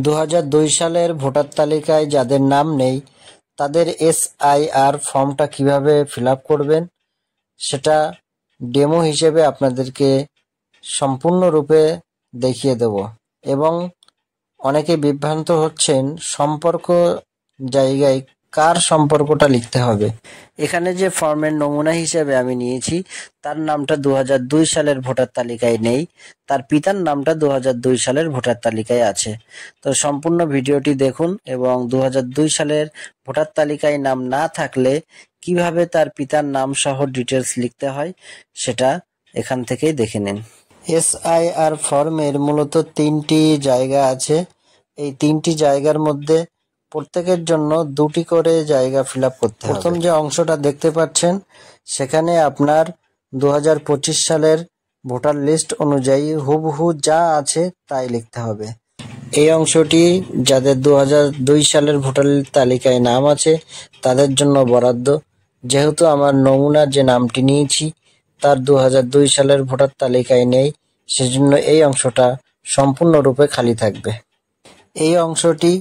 2002 সালের ভোটার তালিকায় যাদের নাম নেই তাদের SIR ফর্মটা কিভাবে ফিল আপ করবেন সেটা ডেমো হিসেবে আপনাদেরকে সম্পূর্ণরূপে দেখিয়ে দেব। এবং অনেকে বিভ্রান্ত হচ্ছেন সম্পর্ক জায়গায় কার সম্পর্কটা লিখতে হবে। এখানে যে ফর্মের নমুনা হিসেবে আমি নিয়েছি তার নামটা 2002 সালের ভোটার তালিকায় নেই, তার পিতার নামটা 2002 সালের ভোটার তালিকায় আছে। তো সম্পূর্ণ ভিডিওটি দেখুন এবং 2002 সালের ভোটার তালিকায় নাম না থাকলে কিভাবে তার পিতার নাম সহ ডিটেলস লিখতে হয় সেটা এখান থেকেই দেখে নিন। SIR ফর্মের মূলত 3টি জায়গা আছে। এই 3টি জায়গার মধ্যে প্রত্যেকের জন্য 2টি করে জায়গা ফিল আপ করতে হবে। প্রথম যে অংশটা দেখতে পাচ্ছেন সেখানে আপনার 2025 সালের ভোটার লিস্ট অনুযায়ী হুবহু যা আছে তাই লিখতে হবে। এই অংশটি যাদের 2002 সালের ভোটার তালিকায় নাম আছে তাদের জন্য বরাদ্দ। যেহেতু আমার নমুনা যে নামটি নিয়েছি তার 2002 সালের ভোটার তালিকায় নেই, সেজন্য এই অংশটা সম্পূর্ণরূপে খালি থাকবে। এই অংশটি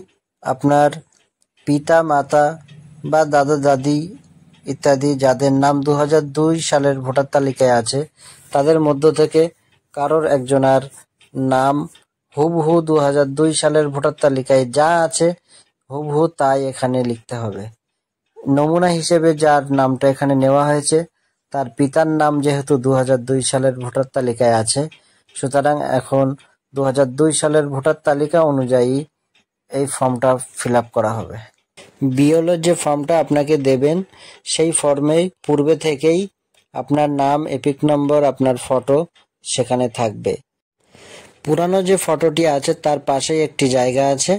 আপনার পিতা মাতা বা দাদা দাদি ইত্যাদি যাদের নাম 2002 সালের ভোটার তালিকায় আছে তাদের মধ্য থেকে কারোর একজনের নাম হুবহু 2002 সালের ভোটার তালিকায় যা আছে হুবহু তাই এখানে লিখতে হবে। নমুনা হিসেবে যার নামটা এখানে নেওয়া হয়েছে তার পিতার নাম যেহেতু 2002 সালের ভোটার তালিকায় আছে, সুতরাং এখন 2002 সালের ভোটার তালিকা অনুযায়ী এই ফর্মটা ফিল আপ করা হবে। BLO যে ফর্মটা আপনাকে দেবেন সেই ফর্মে পূর্বে থেকেই আপনার নাম, এপিক নম্বর, আপনার ফটো সেখানে থাকবে। পুরানো যে ফটোটি আছে তার পাশেই একটি জায়গা আছে,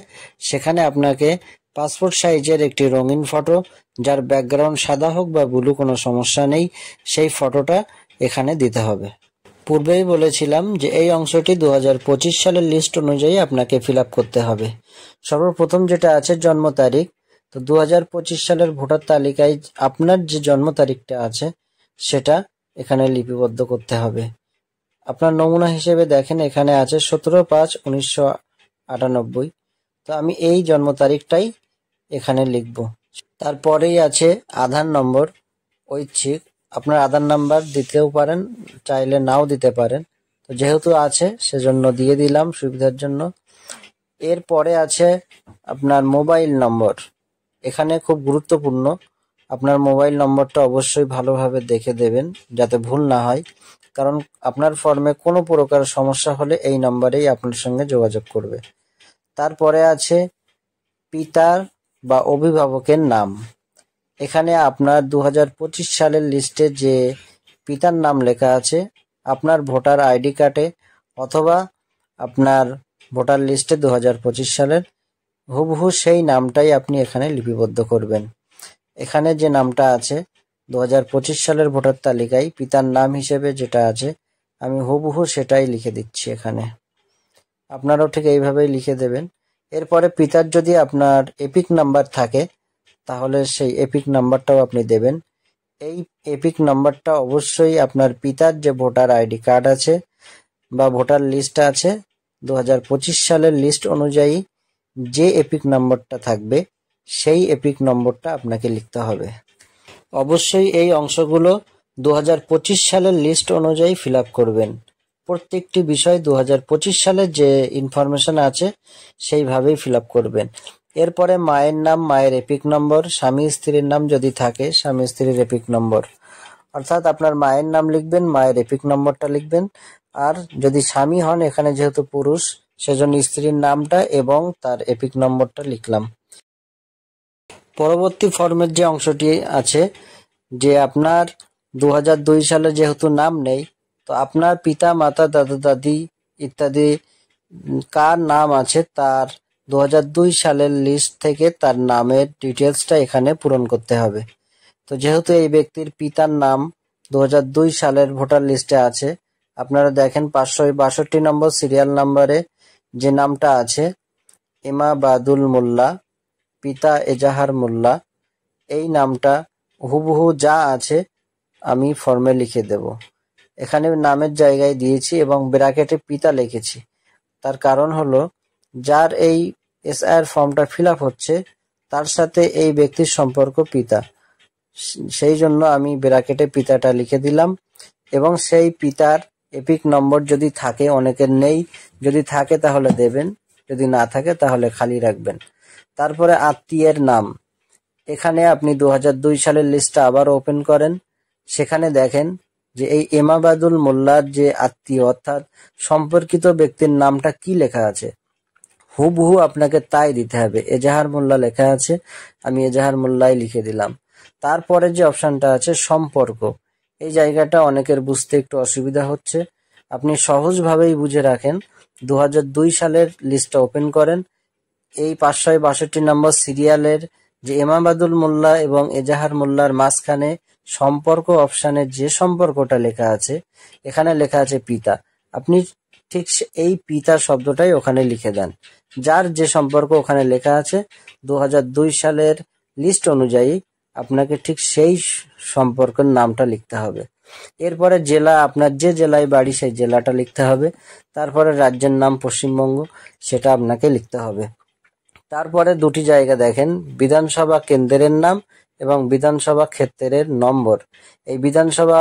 সেখানে আপনাকে পাসপোর্ট সাইজের একটি রঙিন ফটো, যার ব্যাকগ্রাউন্ড সাদা হোক বা ব্লু কোনো সমস্যা নেই, সেই ফটোটা এখানে দিতে হবে। পূর্বেই বলেছিলাম যে এই অংশটি 2025 সালের লিস্ট অনুযায়ী আপনাকে ফিল আপ করতে হবে। সর্বপ্রথম যেটা আছে জন্ম তারিখ, তো 2025 সালের ভোটার তালিকায় আপনার যে জন্ম তারিখটা আছে সেটা এখানে লিপিবদ্ধ করতে হবে। আপনার নমুনা হিসেবে দেখেন এখানে আছে 17/5/1998, তো আমি এই জন্ম তারিখটাই এখানে লিখব। তারপরেই আছে আধার নম্বর, ঐচ্ছিক, আপনার আধার নাম্বার দিতেও পারেন, চাইলে নাও দিতে পারেন, তো যেহেতু আছে সেজন্য দিয়ে দিলাম সুবিধার জন্য। এরপরে আছে আপনার মোবাইল নম্বর, এখানে খুব গুরুত্বপূর্ণ, আপনার মোবাইল নম্বরটা অবশ্যই ভালোভাবে দেখে দেবেন যাতে ভুল না হয়, কারণ আপনার ফর্মে কোনো প্রকার সমস্যা হলে এই নম্বরেই আপনার সঙ্গে যোগাযোগ করবে। তারপরে আছে পিতার বা অভিভাবকের নাম, এখানে আপনার 2025 সালের লিস্টে যে পিতার নাম লেখা আছে আপনার ভোটার আইডি কার্ডে অথবা আপনার ভোটার লিস্টে 2025 সালের হুবহু সেই নামটাই আপনি এখানে লিপিবদ্ধ করবেন। এখানে যে নামটা আছে 2025 সালের ভোটার তালিকায় পিতার নাম হিসেবে যেটা আছে আমি হুবহু সেটাই লিখে দিচ্ছি এখানে, আপনারাও ঠিক এইভাবেই লিখে দেবেন। এরপরে পিতার যদি আপনার এপিক নাম্বার থাকে তাহলে সেই এপিক নাম্বারটাও আপনি দেবেন। এই এপিক নাম্বারটা অবশ্যই আপনার পিতার যে ভোটার আইডি কার্ড আছে বা ভোটার লিস্ট আছে 2025 সালের লিস্ট অনুযায়ী যে এপিক নম্বরটা থাকবে সেই এপিক নম্বরটা আপনাকে লিখতে হবে। অবশ্যই এই অংশগুলো 2025 সালের লিস্ট অনুযায়ী ফিল আপ করবেন। প্রত্যেকটি বিষয় 2025 সালের যে ইনফরমেশন আছে সেইভাবেই ফিল আপ করবেন। এরপরে মায়ের নাম, মায়ের এপিক নম্বর, স্বামী স্ত্রীর নাম যদি থাকে স্বামী স্ত্রীর এপিক নম্বর, অর্থাৎ আপনার মায়ের নাম লিখবেন, মায়ের এপিক নম্বরটা লিখবেন, আর যদি স্বামী হন এখানে যেহেতু পুরুষ সেজন্য স্ত্রীর নামটা এবং তার এপিক নম্বরটা লিখলাম। পরবর্তী ফর্মের যে অংশটি আছে যে আপনার 2002 সালে যেহেতু নাম নেই, তো আপনার পিতা মাতা দাদা দাদি ইত্যাদি কার নাম আছে তার 2002 সালের লিস্ট থেকে তার নামের ডিটেলসটা এখানে পূরণ করতে হবে। তো যেহেতু এই ব্যক্তির পিতার নাম 2002 সালের ভোটার লিস্টে আছে, আপনারা দেখেন 562 নম্বর সিরিয়াল নাম্বারে যে নামটা আছে ইমাবাদুল মোল্লা, পিতা এজাহার মোল্লা, এই নামটা হুবহু যা আছে আমি ফর্মে লিখে দেব। এখানে নামের জায়গায় দিয়েছি এবং ব্র্যাকেটে পিতা লিখেছি, তার কারণ হলো যার এই এসআইআর ফর্মটা ফিল আপ হচ্ছে তার সাথে এই ব্যক্তির সম্পর্ক পিতা, সেই জন্য আমি ব্র্যাকেটে পিতাটা লিখে দিলাম। এবং সেই পিতার এপিক নম্বর যদি থাকে, অনেকের নেই, যদি থাকে তাহলে দেবেন, যদি না থাকে তাহলে খালি রাখবেন। তারপরে আত্মীয়ের নাম, এখানে আপনি 2002 সালের লিস্টটা আবার ওপেন করেন, সেখানে দেখেন যে এই এমাবাদুল মোল্লার যে আত্মীয় অর্থাৎ সম্পর্কিত ব্যক্তির নামটা কি লেখা আছে, হুবহু আপনাকে তাই দিতে হবে। এজাহার মোল্লা লেখা আছে, আমি এজাহার মোল্লাই লিখে দিলাম। তারপরে যে অপশনটা আছে সম্পর্ক, এই জায়গাটা অনেকের বুঝতে একটু অসুবিধা হচ্ছে, আপনি সহজভাবেই বুঝে রাখেন। 2002 সালের লিস্টটা ওপেন করেন, এই 562 নম্বর সিরিয়ালের যে এমাবাদুল মোল্লা এবং এজাহার মোল্লার মাঝখানে সম্পর্ক অপশানে যে সম্পর্কটা লেখা আছে, এখানে লেখা আছে পিতা, আপনি ঠিক এই পিতা শব্দটাই ওখানে লিখে দেন। যার যে সম্পর্ক ওখানে লেখা আছে 2002 সালের লিস্ট অনুযায়ী আপনাকে ঠিক সেই সম্পর্কের নামটা লিখতে হবে। এরপরে জেলা, আপনার যে জেলায় বাড়ি সেই জেলাটা লিখতে হবে। তারপরে রাজ্যের নাম পশ্চিমবঙ্গ, সেটা আপনাকে লিখতে হবে। তারপরে দুটি জায়গা দেখেন, বিধানসভা কেন্দ্রের নাম এবং বিধানসভা ক্ষেত্রের নম্বর। এই বিধানসভা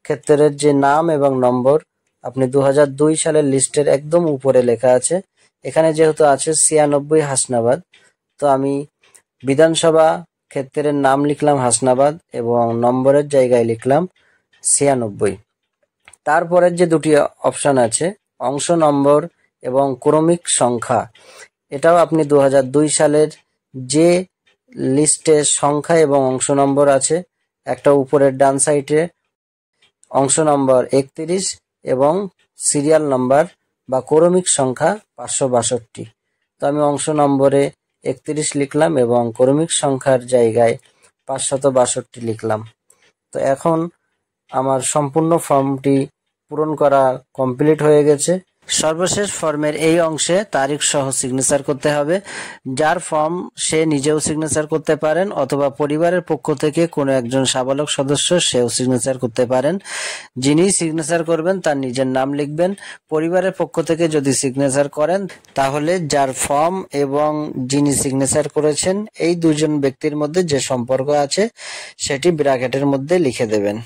ক্ষেত্রের যে নাম এবং নম্বর আপনি 2002 সালের লিস্টের একদম উপরে লেখা আছে, এখানে যেহেতু আছে 96 হাসনাবাদ, তো আমি বিধানসভা ক্ষেত্রের নাম লিখলাম হাসনাবাদ এবং নম্বরের জায়গায় লিখলাম 96। তারপরের যে দুটি অপশন আছে অংশ নম্বর এবং ক্রমিক সংখ্যা, এটাও আপনি 2002 সালের যে লিস্টে সংখ্যা এবং অংশ নম্বর আছে, একটা উপরের ডান সাইডে অংশ নম্বর 31 এবং সিরিয়াল নাম্বার বা ক্রমিক সংখ্যা 562। তো আমি অংশ নম্বরে 31 লিখলাম এবং ক্রমিক সংখ্যার জায়গায় 562 লিখলাম। তো এখন আমার সম্পূর্ণ ফর্মটি পূরণ করা কমপ্লিট হয়ে গেছে। সর্বশেষ ফর্মের এই অংশে তারিখ সহ সিগনেচার করতে হবে। যার ফর্ম সে নিজেও সিগনেচার করতে পারেন অথবা পরিবারের পক্ষ থেকে কোনো একজন সাবালক সদস্য সেও সিগনেচার করতে পারেন। যিনি সিগনেচার করবেন তার নিজের নাম লিখবেন। পরিবারের পক্ষ থেকে যদি সিগনেচার করেন তাহলে যার ফর্ম এবং যিনি সিগনেচার করেছেন এই দুজন ব্যক্তির মধ্যে যে সম্পর্ক আছে সেটি ব্র্যাকেটের মধ্যে লিখে দেবেন।